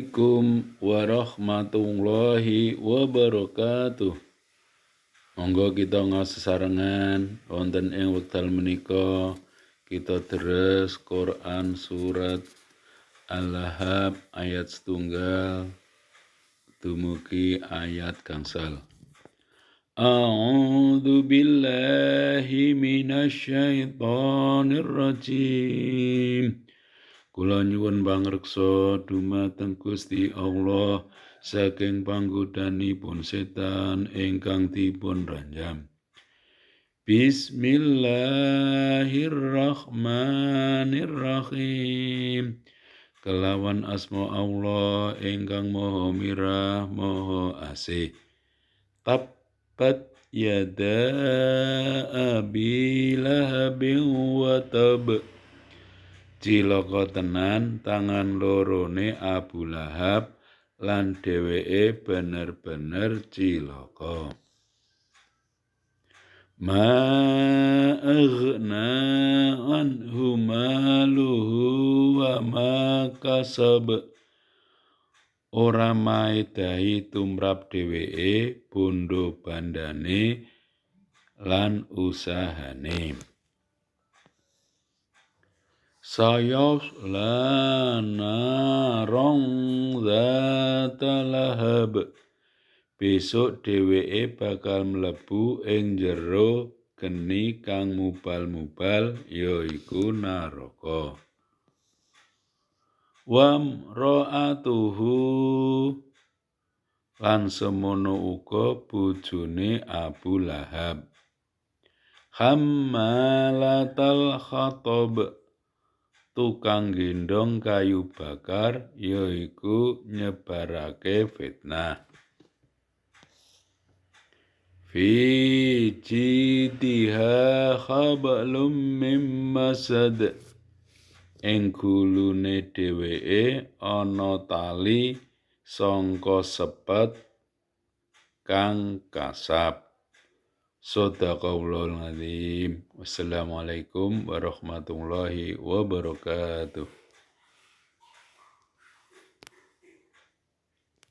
Assalamualaikum warahmatullahi wabarakatuh. Monggo kita ngasesarengan wonten ing wekdal menika kita deres Quran surat Al-Lahab ayat setunggal dumugi ayat gangsal. A'udzu billahi minasy syaithanir rajim. Kula nyuwun pangreksa dumateng Gusti Allah saking panggodhanipun setan ingkang dipun ranjam. Bismillahirrahmanirrahim. Kelawan asma Allah ingkang Maha Mirah Maha Asih. Tabbat yada abi lahabin wa tab. Cilaka tenan tangan lorone Abu Lahab lan dheweke bener-bener cilaka. Ma aghna anhu maluhu wa ma kasab. Ora maedahi tumrap dheweke bondo bandane lan usahane. Sayasla narong dzata lahab. Besok dheweke bakal mlebu ing jero geni kang mubal-mubal yaiku naraka. Wam ra'atuhu lan semono uga bojone Abu Lahab. Hammalatal khatab. Tukang gendong kayu bakar yaiku nyebarake fitnah. Fi jidha khablum mim masad. Ing gulune dheweke ana tali sangka sepet kang kasap. Shadaqallahul azim. Wassalamualaikum warahmatullahi wabarakatuh.